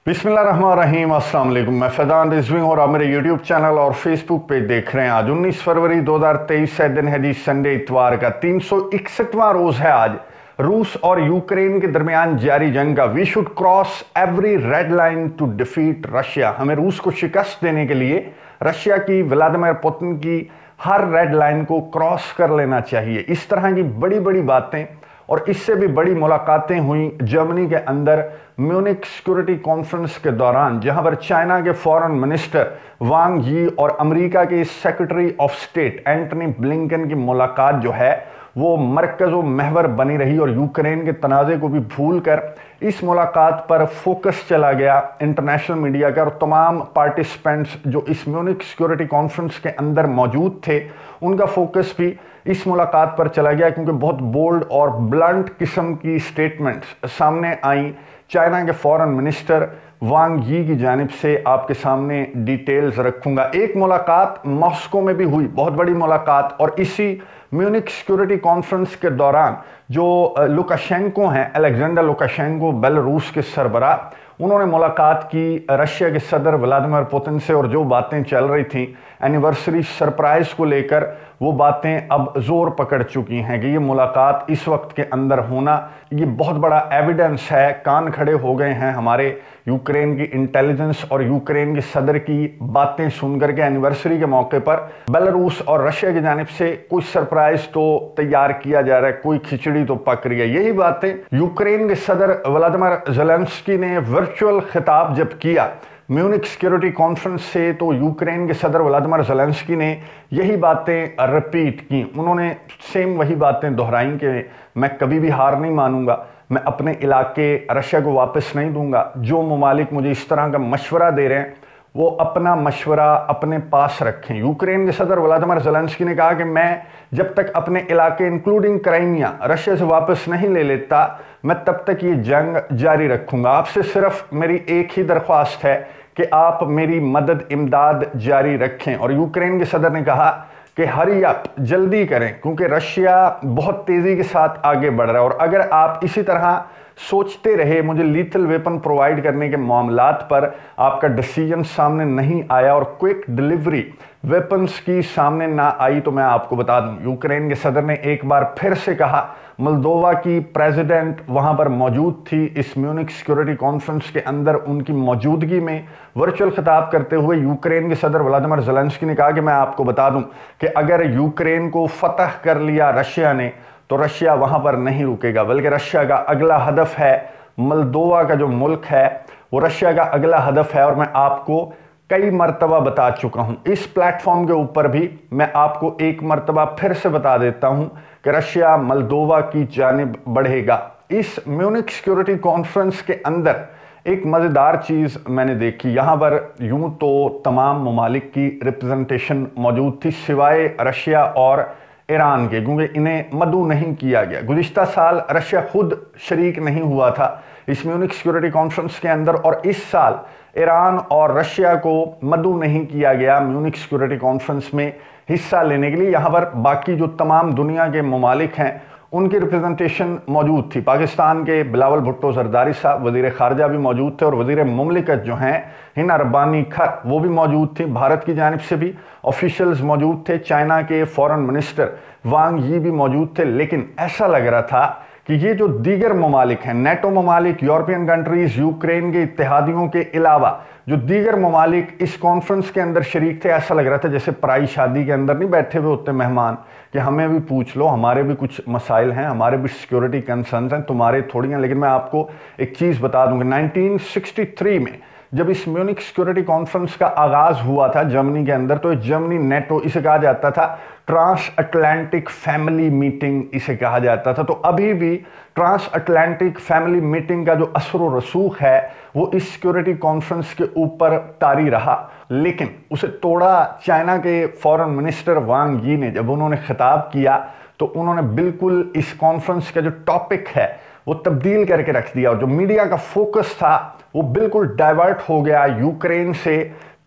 बिस्मिल्लाहिर्रहमानिर्रहीम, अस्सलाम वालेकुम। मैं फैज़ान रिजवी और आप मेरे यूट्यूब चैनल और फेसबुक पे देख रहे हैं। आज 19 फरवरी 2023 है, दिन है जी संडे, इतवार का 361वां रोज है आज रूस और यूक्रेन के दरमियान जारी जंग का। We should cross every red line to defeat Russia. हमें रूस को शिकस्त देने के लिए रशिया की, व्लादिमीर पुतिन की हर रेड लाइन को क्रॉस कर लेना चाहिए। इस तरह की बड़ी बड़ी बातें और इससे भी बड़ी मुलाकातें हुई जर्मनी के अंदर म्यूनिक सिक्योरिटी कॉन्फ्रेंस के दौरान, जहां पर चाइना के फॉरेन मिनिस्टर वांग यी और अमेरिका के secretary of state Antony Blinken की मुलाकात जो है वो मरकज़ व महवर बनी रही और यूक्रेन के तनाज़े को भी भूलकर इस मुलाकात पर फोकस चला गया इंटरनेशनल मीडिया का। और तमाम पार्टिसिपेंट्स जो इस म्यूनिक सिक्योरिटी कॉन्फ्रेंस के अंदर मौजूद थे उनका फोकस भी इस मुलाकात पर चला गया, क्योंकि बहुत बोल्ड और ब्लंट किस्म की स्टेटमेंट्स सामने आई चाइना के फॉरेन मिनिस्टर वांग यी की जानिब से। आपके सामने डिटेल्स रखूंगा। एक मुलाकात मॉस्को में भी हुई, बहुत बड़ी मुलाकात, और इसी म्यूनिक सिक्योरिटी कॉन्फ्रेंस के दौरान जो लुकाशेंको हैं, अलेक्जेंडर लुकाशेंको, बेलारूस के सरबराह, उन्होंने मुलाकात की रशिया के सदर व्लादिमीर पुतिन से। और जो बातें चल रही थी एनिवर्सरी सरप्राइज को लेकर, वो बातें अब जोर पकड़ चुकी हैं कि ये मुलाकात इस वक्त के अंदर होना ये बहुत बड़ा एविडेंस है। कान खड़े हो गए हैं हमारे यूक्रेन की इंटेलिजेंस और यूक्रेन के सदर की बातें सुनकर के एनिवर्सरी के मौके पर बेलारूस और रशिया की जानिब से कुछ सरप्राइज तो तैयार किया जा रहा है, कोई खिचड़ी तो पक रही है। यही बातें यूक्रेन के सदर व्लादिमीर ज़ेलेंस्की ने वर्चुअल खिताब जब किया म्यूनिक सिक्योरिटी कॉन्फ्रेंस से, तो यूक्रेन के सदर व्लादिमीर ज़ेलेंस्की ने यही बातें रिपीट की। उन्होंने सेम वही बातें दोहराई कि मैं कभी भी हार नहीं मानूंगा, मैं अपने इलाके रशिया को वापस नहीं दूंगा। जो ममालिक मुझे इस तरह का मशवरा दे रहे हैं वो अपना मशवरा अपने पास रखें। यूक्रेन के सदर व्लादिमीर ज़ेलेंस्की ने कहा कि मैं जब तक अपने इलाके इंक्लूडिंग क्राइमिया रशिया से वापस नहीं ले लेता, मैं तब तक ये जंग जारी रखूंगा। आपसे सिर्फ मेरी एक ही दरख्वास्त है कि आप मेरी मदद इमदाद जारी रखें। और यूक्रेन के सदर ने कहा कि हरी अप, जल्दी करें, क्योंकि रशिया बहुत तेज़ी के साथ आगे बढ़ रहा है और अगर आप इसी तरह सोचते रहे, मुझे लीथल वेपन प्रोवाइड करने के मामलात पर आपका डिसीजन सामने नहीं आया और क्विक डिलीवरी वेपन्स की सामने ना आई, तो मैं आपको बता दूं, यूक्रेन के सदर ने एक बार फिर से कहा। मोल्दोवा की प्रेसिडेंट वहां पर मौजूद थी इस म्यूनिक सिक्योरिटी कॉन्फ्रेंस के अंदर। उनकी मौजूदगी में वर्चुअल खिताब करते हुए यूक्रेन के सदर व्लादिमीर ज़ेलेंस्की ने कहा कि मैं आपको बता दूं कि अगर यूक्रेन को फतह कर लिया रशिया ने, तो रशिया वहां पर नहीं रुकेगा, बल्कि रशिया का अगला हदफ है मोल्दोवा का जो मुल्क है वो रशिया का अगला हदफ है। और मैं आपको कई मरतबा बता चुका हूं इस प्लेटफॉर्म के ऊपर भी, मैं आपको एक मरतबा फिर से बता देता हूं कि रशिया मोल्दोवा की जानिब बढ़ेगा। इस म्यूनिक सिक्योरिटी कॉन्फ्रेंस के अंदर एक मज़ेदार चीज़ मैंने देखी। यहाँ पर यूं तो तमाम ममालिक की रिप्रेजेंटेशन मौजूद थी सिवाय रशिया और ईरान के, क्योंकि इन्हें मदऊ नहीं किया गया। गुज़िश्ता साल रशिया खुद शरीक नहीं हुआ था इस म्यूनिक सिक्योरिटी कॉन्फ्रेंस के अंदर, और इस साल ईरान और रशिया को मदऊ नहीं किया गया म्यूनिक सिक्योरिटी कॉन्फ्रेंस में हिस्सा लेने के लिए। यहाँ पर बाकी जो तमाम दुनिया के ममालिक हैं उनकी रिप्रेजेंटेशन मौजूद थी। पाकिस्तान के बिलावल भुट्टो जरदारी साहब वज़ीर ख़ारजा भी मौजूद थे और वज़ीर मुमलिकत जो हैं हिना रब्बानी खर वो भी मौजूद थी। भारत की जानिब से भी ऑफिशियल्स मौजूद थे, चाइना के फॉरेन मिनिस्टर वांग यी भी मौजूद थे। लेकिन ऐसा लग रहा था कि ये जो दीगर ममालिक हैं, नेटो ममालिक, यूरोपियन कंट्रीज़, यूक्रेन के इत्तेहादियों के अलावा जो दीगर ममालिक इस कॉन्फ्रेंस के अंदर शरीक थे, ऐसा लग रहा था जैसे पराई शादी के अंदर नहीं बैठे हुए होते मेहमान कि हमें भी पूछ लो, हमारे भी कुछ मसाइल हैं, हमारे भी सिक्योरिटी कंसर्न्स हैं, तुम्हारे थोड़ी हैं। लेकिन मैं आपको एक चीज़ बता दूंगा, 1963 में जब इस म्यूनिक सिक्योरिटी कॉन्फ्रेंस का आगाज हुआ था जर्मनी के अंदर, तो जर्मनी नेटो इसे कहा जाता था ट्रांस अटलांटिक फैमिली मीटिंग इसे कहा जाता था। तो अभी भी ट्रांस अटलांटिक फैमिली मीटिंग का जो असर व रसूख है वो इस सिक्योरिटी कॉन्फ्रेंस के ऊपर तारी रहा, लेकिन उसे तोड़ा चाइना के फॉरेन मिनिस्टर वांग यी ने। जब उन्होंने खिताब किया तो उन्होंने बिल्कुल इस कॉन्फ्रेंस का जो टॉपिक है वो तब्दील करके रख दिया और जो मीडिया का फोकस था वो बिल्कुल डाइवर्ट हो गया यूक्रेन से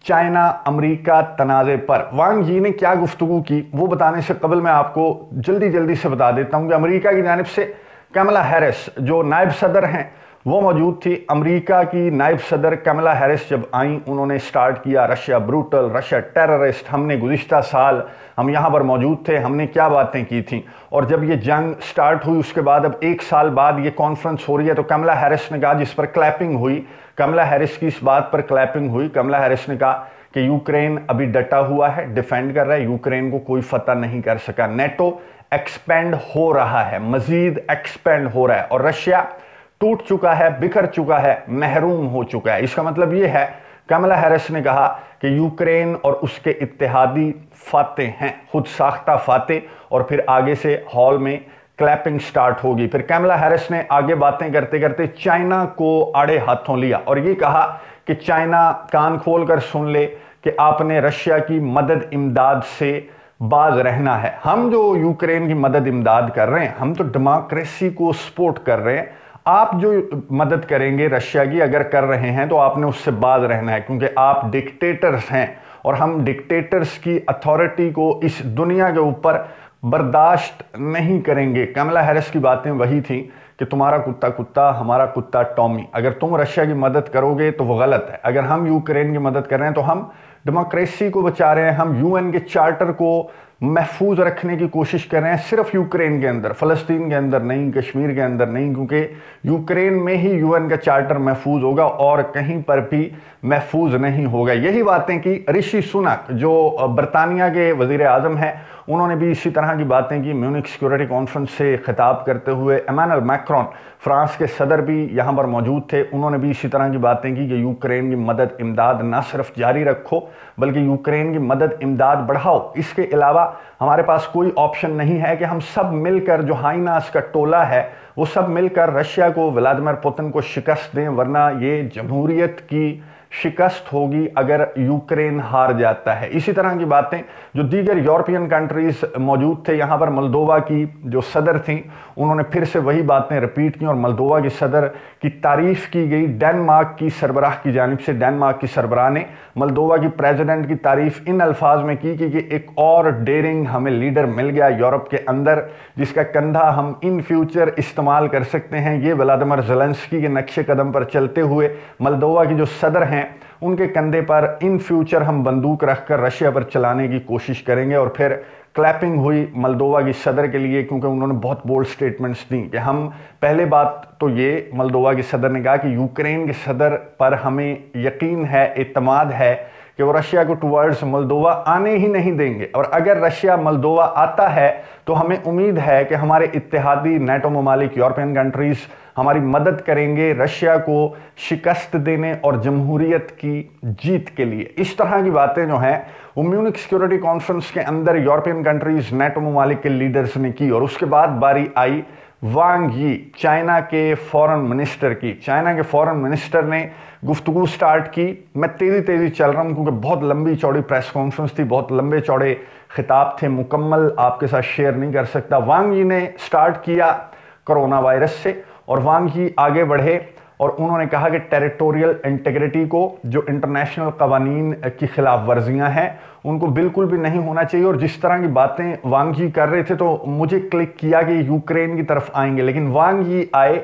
चाइना अमेरिका तनाज़े पर। वांग यी ने क्या गुफ्तगू की वो बताने से कबल मैं आपको जल्दी से बता देता हूं कि अमेरिका की जानिब से कमला हैरिस जो नायब सदर हैं वो मौजूद थी। अमेरिका की नायब सदर कमला हैरिस जब आई, उन्होंने स्टार्ट किया रशिया ब्रूटल, रशिया टेररिस्ट। हमने गुज़िश्ता साल हम यहाँ पर मौजूद थे, हमने क्या बातें की थी। और जब ये जंग स्टार्ट हुई उसके बाद अब 1 साल बाद ये कॉन्फ्रेंस हो रही है, तो कमला हैरिस ने कहा, जिस पर क्लैपिंग हुई, कमला हैरिस की इस बात पर क्लैपिंग हुई। कमला हैरिस ने कहा कि यूक्रेन अभी डटा हुआ है, डिफेंड कर रहा है, यूक्रेन को कोई फतह नहीं कर सका। नेटो एक्सपेंड हो रहा है, मजीद एक्सपेंड हो रहा है, और रशिया टूट चुका है, बिखर चुका है, महरूम हो चुका है। इसका मतलब यह है, कमला हैरिस ने कहा कि यूक्रेन और उसके इत्तेहादी फाते हैं, खुद साख्ता फाते। और फिर आगे से हॉल में क्लैपिंग स्टार्ट होगी। फिर कमला हैरिस ने आगे बातें करते करते चाइना को आड़े हाथों लिया और ये कहा कि चाइना कान खोलकर सुन ले कि आपने रशिया की मदद इमदाद से बाज रहना है। हम जो यूक्रेन की मदद इमदाद कर रहे हैं, हम तो डेमोक्रेसी को सपोर्ट कर रहे हैं। आप जो मदद करेंगे रशिया की अगर कर रहे हैं तो आपने उससे बाज रहना है, क्योंकि आप डिक्टेटर्स हैं और हम डिक्टेटर्स की अथॉरिटी को इस दुनिया के ऊपर बर्दाश्त नहीं करेंगे। कमला हैरिस की बातें वही थी कि तुम्हारा कुत्ता कुत्ता, हमारा कुत्ता टॉमी। अगर तुम रशिया की मदद करोगे तो वो गलत है, अगर हम यूक्रेन की मदद कर रहे हैं तो हम डेमोक्रेसी को बचा रहे हैं, हम यूएन के चार्टर को महफूज रखने की कोशिश कर रहे हैं, सिर्फ यूक्रेन के अंदर, फ़लस्तीन के अंदर नहीं, कश्मीर के अंदर नहीं, क्योंकि यूक्रेन में ही यूएन का चार्टर महफूज होगा और कहीं पर भी महफूज नहीं होगा। यही बातें की ऋषि सुनक जो बरतानिया के वज़ीर आज़म हैं, उन्होंने भी इसी तरह की बातें की म्यूनिख सिक्योरिटी कॉन्फ्रेंस से खिताब करते हुए। इमैनुअल मैक्रोन फ्रांस के सदर भी यहाँ पर मौजूद थे, उन्होंने भी इसी तरह की बातें की कि यूक्रेन की मदद इमदाद ना सिर्फ जारी रखो बल्कि यूक्रेन की मदद इमदाद बढ़ाओ। इसके अलावा हमारे पास कोई ऑप्शन नहीं है कि हम सब मिलकर, जो हाइनास का टोला है वो सब मिलकर रशिया को, व्लादिमीर पुतिन को शिकस्त दें, वरना ये जमहूरियत की शिकस्त होगी अगर यूक्रेन हार जाता है। इसी तरह की बातें जो दीगर यूरोपियन कंट्रीज मौजूद थे, यहाँ पर मोल्दोवा की जो सदर थी उन्होंने फिर से वही बातें रिपीट की और मोल्दोवा की सदर की तारीफ की गई। डेनमार्क की सरबराह की जानिब से, डेनमार्क की सरबराह ने मोल्दोवा की प्रेसिडेंट की तारीफ इन अल्फाज में की कि एक और डेयरिंग हमें लीडर मिल गया यूरोप के अंदर, जिसका कंधा हम इन फ्यूचर इस्तेमाल कर सकते हैं। ये व्लादिमीर ज़ेलेंस्की के नक्शे कदम पर चलते हुए मोल्दोवा की जो सदर हैं उनके कंधे पर इन फ्यूचर हम बंदूक रखकर रशिया पर चलाने की कोशिश करेंगे। और फिर क्लैपिंग हुई मोल्दोवा की सदर के लिए, क्योंकि उन्होंने बहुत बोल्ड स्टेटमेंट्स दी कि हम, पहले बात तो ये मोल्दोवा की सदर ने कहा कि यूक्रेन के सदर पर हमें यकीन है, एतमाद है कि वो रशिया को टुवर्ड्स मोल्दोवा आने ही नहीं देंगे, और अगर रशिया मोल्दोवा आता है तो हमें उम्मीद है कि हमारे इत्तेहादी नेटो ममालिक, यूरोपियन कंट्रीज हमारी मदद करेंगे रशिया को शिकस्त देने और जमहूरियत की जीत के लिए। इस तरह की बातें जो हैं वो म्यूनिख सिक्योरिटी कॉन्फ्रेंस के अंदर यूरोपियन कंट्रीज, नेटो ममालिक के लीडर्स ने की। और उसके बाद बारी आई वांग यी, चाइना के फॉरेन मिनिस्टर की। चाइना के फॉरेन मिनिस्टर ने गुफ्तगू स्टार्ट की। मैं तेज़ी चल रहा हूँ क्योंकि बहुत लंबी चौड़ी प्रेस कॉन्फ्रेंस थी, बहुत लंबे चौड़े खिताब थे, मुकम्मल आपके साथ शेयर नहीं कर सकता। वांग यी ने स्टार्ट किया कोरोना वायरस से, और वांग यी आगे बढ़े और उन्होंने कहा कि टेरिटोरियल इंटीग्रिटी को, जो इंटरनेशनल कवानीन की खिलाफ वर्जियाँ हैं, उनको बिल्कुल भी नहीं होना चाहिए। और जिस तरह की बातें वांग यी कर रहे थे तो मुझे क्लिक किया कि यूक्रेन की तरफ आएंगे, लेकिन वांग यी आए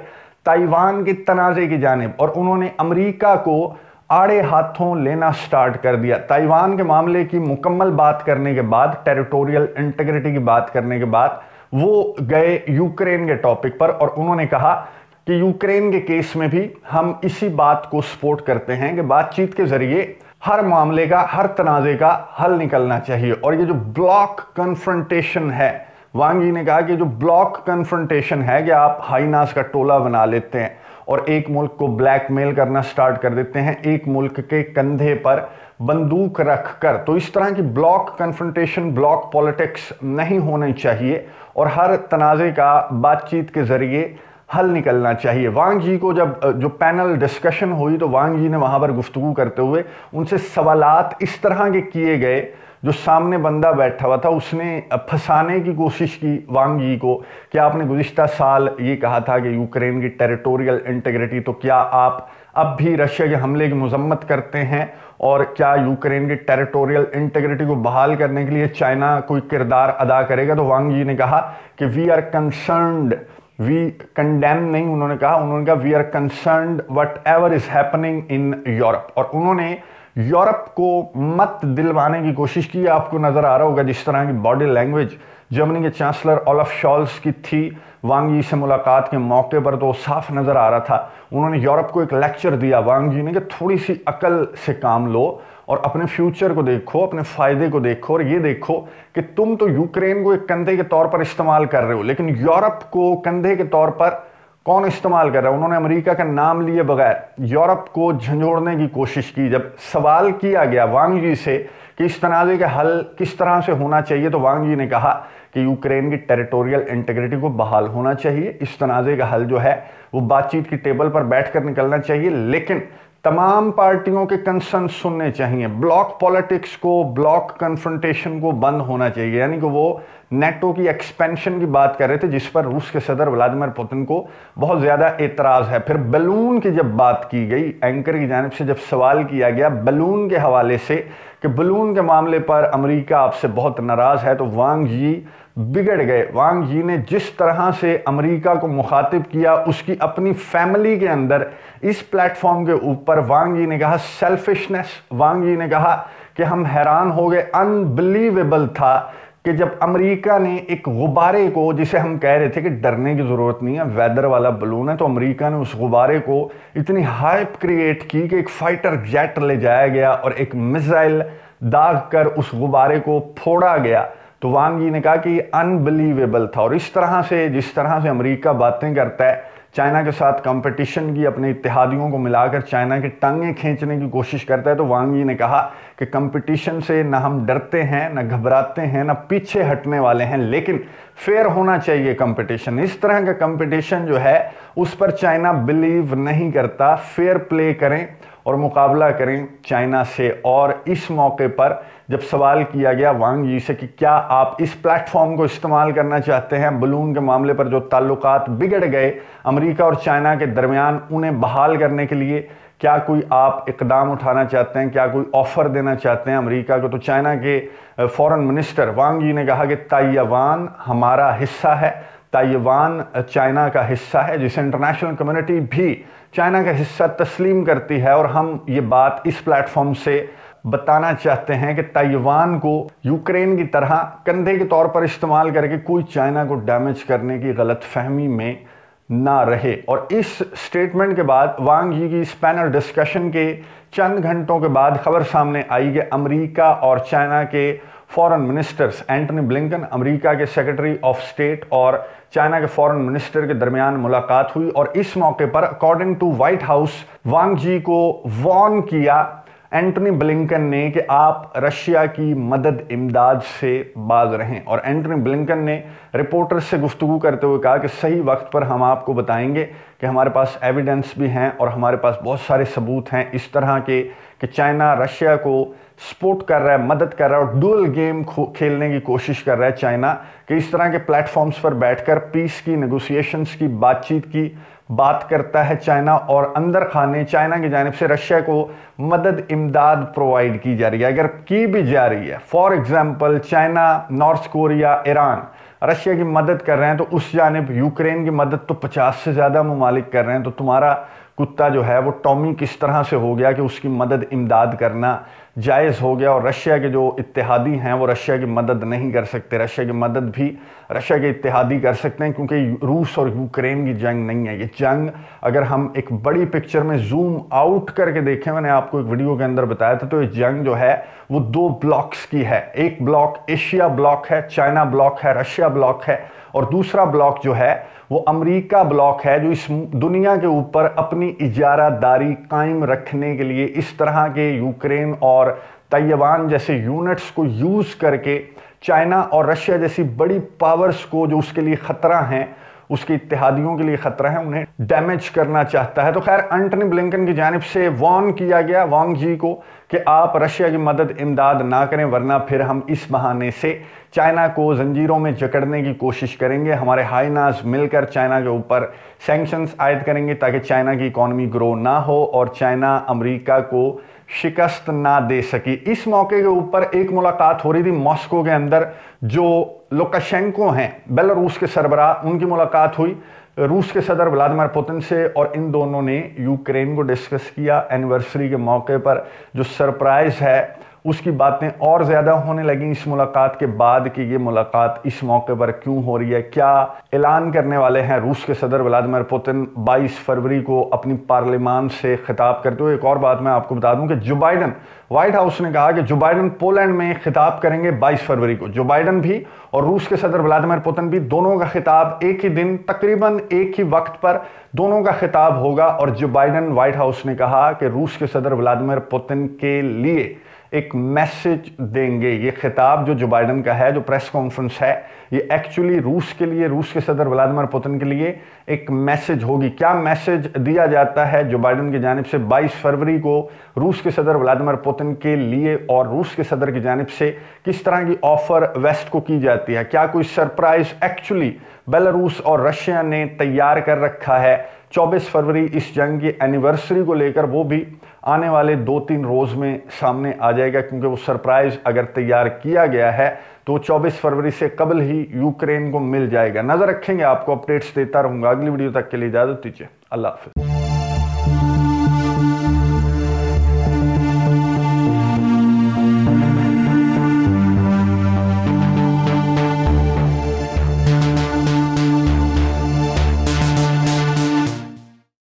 ताइवान के तनाज़े की जानिब और उन्होंने अमेरिका को आड़े हाथों लेना स्टार्ट कर दिया। ताइवान के मामले की मुकम्मल बात करने के बाद, टेरिटोरियल इंटीग्रिटी की बात करने के बाद, वो गए यूक्रेन के टॉपिक पर और उन्होंने कहा कि यूक्रेन के केस में भी हम इसी बात को सपोर्ट करते हैं कि बातचीत के जरिए हर मामले का, हर तनाज़े का हल निकलना चाहिए। और ये जो ब्लॉक कन्फ्रंटेशन है, वांग यी ने कहा कि जो ब्लॉक कन्फ्रंटेशन है कि आप हाइनास का टोला बना लेते हैं और एक मुल्क को ब्लैकमेल करना स्टार्ट कर देते हैं, एक मुल्क के कंधे पर बंदूक रखकर, तो इस तरह की ब्लॉक कन्फ्रंटेशन, ब्लॉक पॉलिटिक्स नहीं होनी चाहिए और हर तनाज़े का बातचीत के जरिए हल निकलना चाहिए। वांग यी को जब जो पैनल डिस्कशन हुई तो वांग यी ने वहाँ पर गुफ्तगू करते हुए उनसे सवालात इस तरह के किए गए, जो सामने बंदा बैठा हुआ था उसने फंसाने की कोशिश की वांग यी को कि आपने गुज़िश्ता साल ये कहा था कि यूक्रेन की टेरिटोरियल इंटीग्रिटी, तो क्या आप अब भी रशिया के हमले की मजम्मत करते हैं और क्या यूक्रेन की टेरिटोरियल इंटीग्रिटी को बहाल करने के लिए चाइना कोई किरदार अदा करेगा? तो वांग यी ने कहा कि we are concerned we condemn नहीं उन्होंने कहा we are concerned whatever is happening in Europe. और उन्होंने यूरोप को मत दिलवाने की कोशिश की। आपको नजर आ रहा होगा जिस तरह की बॉडी लैंग्वेज जर्मनी के चांसलर ओलाफ शॉल्स की थी वांग यी से मुलाकात के मौके पर, तो साफ नजर आ रहा था। उन्होंने यूरोप को एक लेक्चर दिया वांग यी ने कि थोड़ी सी अकल से काम लो और अपने फ्यूचर को देखो, अपने फायदे को देखो, और ये देखो कि तुम तो यूक्रेन को एक कंधे के तौर पर इस्तेमाल कर रहे हो, लेकिन यूरोप को कंधे के तौर पर कौन इस्तेमाल कर रहा है। उन्होंने अमेरिका का नाम लिए बगैर यूरोप को झंझोड़ने की कोशिश की। जब सवाल किया गया वांग यी से कि इस तनाज़े का हल किस तरह से होना चाहिए, तो वांग यी ने कहा कि यूक्रेन की टेरिटोरियल इंटीग्रिटी को बहाल होना चाहिए। इस तनाज़े का हल जो है वो बातचीत की टेबल पर बैठकर निकलना चाहिए, लेकिन तमाम पार्टियों के कंसर्न सुनने चाहिए। ब्लॉक पॉलिटिक्स को, ब्लॉक कन्फ्रंटेशन को बंद होना चाहिए। यानी कि वो नेटो की एक्सपेंशन की बात कर रहे थे जिस पर रूस के सदर व्लादिमीर पुतिन को बहुत ज्यादा एतराज है। फिर बलून की जब बात की गई, एंकर की जानिब से जब सवाल किया गया बलून के हवाले से कि बलून के मामले पर अमेरिका आपसे बहुत नाराज है, तो वांग यी बिगड़ गए। वांग यी ने जिस तरह से अमेरिका को मुखातिब किया उसकी अपनी फैमिली के अंदर, इस प्लेटफॉर्म के ऊपर वांग यी ने कहा सेल्फिशनेस। वांग यी ने कहा कि हम हैरान हो गए, अनबिलीवेबल था कि जब अमेरिका ने एक गुब्बारे को, जिसे हम कह रहे थे कि डरने की जरूरत नहीं है, वेदर वाला बलून है, तो अमेरिका ने उस गुब्बारे को इतनी हाइप क्रिएट की कि एक फाइटर जेट ले जाया गया और एक मिसाइल दाग कर उस गुब्बारे को फोड़ा गया। तो वांग यी ने कहा कि अनबिलीवेबल था। और इस तरह से, जिस तरह से अमेरिका बातें करता है, चाइना के साथ कंपटीशन की, अपने इत्तेहादियों को मिलाकर चाइना की टांगें खींचने की कोशिश करता है, तो वांग यी ने कहा कि कंपटीशन से ना हम डरते हैं, ना घबराते हैं, ना पीछे हटने वाले हैं, लेकिन फेयर होना चाहिए कंपटीशन। इस तरह का कंपटीशन जो है उस पर चाइना बिलीव नहीं करता। फेयर प्ले करें और मुकाबला करें चाइना से। और इस मौके पर जब सवाल किया गया वांग यी से कि क्या आप इस प्लेटफॉर्म को इस्तेमाल करना चाहते हैं बलून के मामले पर, जो ताल्लुकात बिगड़ गए अमेरिका और चाइना के दरमियान, उन्हें बहाल करने के लिए क्या कोई आप इकदाम उठाना चाहते हैं, क्या कोई ऑफर देना चाहते हैं अमेरिका को, तो चाइना के फॉरेन मिनिस्टर वांग यी ने कहा कि ताइवान हमारा हिस्सा है, ताइवान चाइना का हिस्सा है, जिसे इंटरनेशनल कम्युनिटी भी चाइना का हिस्सा तस्लीम करती है। और हम ये बात इस प्लेटफॉर्म से बताना चाहते हैं कि ताइवान को यूक्रेन की तरह कंधे के तौर पर इस्तेमाल करके कोई चाइना को डैमेज करने की गलतफहमी में ना रहे। और इस स्टेटमेंट के बाद वांग यी की इस पैनल डिस्कशन के चंद घंटों के बाद खबर सामने आई कि अमेरिका और चाइना के foreign ministers Antony Blinken, America के सेक्रेटरी ऑफ स्टेट, और चाइना के फॉरेन मिनिस्टर के दरमियान मुलाकात हुई। और इस मौके पर अकॉर्डिंग टू व्हाइट हाउस वांग यी को वार्न किया एंटनी ब्लिंकन ने कि आप रशिया की मदद इमदाद से बाज रहें। और एंटनी ब्लिंकन ने रिपोर्टर्स से गुफ्तगू करते हुए कहा कि सही वक्त पर हम आपको बताएंगे कि हमारे पास एविडेंस भी हैं और हमारे पास बहुत सारे सबूत हैं इस तरह के कि चाइना रशिया को सपोर्ट कर रहा है, मदद कर रहा है और डुअल गेम खेलने की कोशिश कर रहा है चाइना, कि इस तरह के प्लेटफॉर्म्स पर बैठकर पीस की, नेगोशिएशंस की, बातचीत की बात करता है चाइना। और अंदर खाने चाइना की जानिब से रशिया को मदद इमदाद प्रोवाइड की जा रही है, अगर की भी जा रही है। For example China, north Korea, Iran Russia की मदद कर रहे हैं, तो उस जानिब यूक्रेन की मदद तो 50 से ज़्यादा ममालिक कर रहे हैं। तो तुम्हारा कुत्ता जो है वो टॉमी किस तरह से हो गया कि उसकी मदद इमदाद करना जायज़ हो गया, और रशिया के जो इत्तेहादी हैं वो रशिया की मदद नहीं कर सकते। रशिया की मदद भी रशिया के इत्तेहादी कर सकते हैं, क्योंकि रूस और यूक्रेन की जंग नहीं है। ये जंग अगर हम एक बड़ी पिक्चर में जूम आउट करके देखें, मैंने आपको एक वीडियो के अंदर बताया था, तो ये जंग जो है वो 2 ब्लॉक्स की है। एक ब्लॉक एशिया ब्लॉक है, चाइना ब्लॉक है, रशिया ब्लॉक है, और दूसरा ब्लॉक जो है वो अमेरिका ब्लॉक है, जो इस दुनिया के ऊपर अपनी इजारादारी कायम रखने के लिए इस तरह के यूक्रेन और ताइवान जैसे यूनिट्स को यूज करके चाइना और रशिया जैसी बड़ी पावर्स को, जो उसके लिए खतरा हैं, उसके इत्तेहादियों के लिए खतरा है, उन्हें डैमेज करना चाहता है। तो खैर एंटनी ब्लिंकन की जानिब से वार्न किया गया वांग यी को कि आप रशिया की मदद इमदाद ना करें, वरना फिर हम इस बहाने से चाइना को जंजीरों में जकड़ने की कोशिश करेंगे। हमारे हाइनास मिलकर चाइना के ऊपर सैंक्शंस आयद करेंगे ताकि चाइना की इकॉनमी ग्रो ना हो और चाइना अमेरिका को शिकस्त ना दे सकी। इस मौके के ऊपर एक मुलाकात हो रही थी मॉस्को के अंदर, जो लुकाशेंको हैं बेलारूस के सरबराह, उनकी मुलाकात हुई रूस के सदर व्लादिमीर पुतिन से और इन दोनों ने यूक्रेन को डिस्कस किया। एनिवर्सरी के मौके पर जो सरप्राइज है उसकी बातें और ज़्यादा होने लगी इस मुलाकात के बाद कि ये मुलाकात इस मौके पर क्यों हो रही है, क्या ऐलान करने वाले हैं रूस के सदर व्लादिमीर पुतिन 22 फरवरी को अपनी पार्लियामान से खिताब करते हुए। एक और बात मैं आपको बता दूं कि जो बाइडन, व्हाइट हाउस ने कहा कि जो बाइडन पोलैंड में खिताब करेंगे 22 फरवरी को। जो बाइडन भी और रूस के सदर व्लादिमीर पुतिन भी, दोनों का खिताब एक ही दिन तकरीबन एक ही वक्त पर दोनों का खिताब होगा। और जो बाइडन, व्हाइट हाउस ने कहा कि रूस के सदर व्लादिमीर पुतिन के लिए एक मैसेज देंगे। ये खिताब जो बाइडन का है, जो प्रेस कॉन्फ्रेंस है, ये एक्चुअली रूस के लिए, रूस के सदर व्लादिमीर पुतिन के लिए एक मैसेज होगी। क्या मैसेज दिया जाता है जो बाइडन की जानिब से 22 फरवरी को रूस के सदर व्लादिमीर पुतिन के लिए, और रूस के सदर की जानिब से किस तरह की ऑफर वेस्ट को की जाती है? क्या कोई सरप्राइज एक्चुअली बेलारूस और रशिया ने तैयार कर रखा है 24 फरवरी इस जंग की एनिवर्सरी को लेकर? वो भी आने वाले 2-3 रोज में सामने आ जाएगा, क्योंकि वो सरप्राइज अगर तैयार किया गया है तो 24 फरवरी से कबल ही यूक्रेन को मिल जाएगा। नजर रखेंगे, आपको अपडेट्स देता रहूंगा। अगली वीडियो तक के लिए इजाजत दीजिए। अल्लाह हाफिज।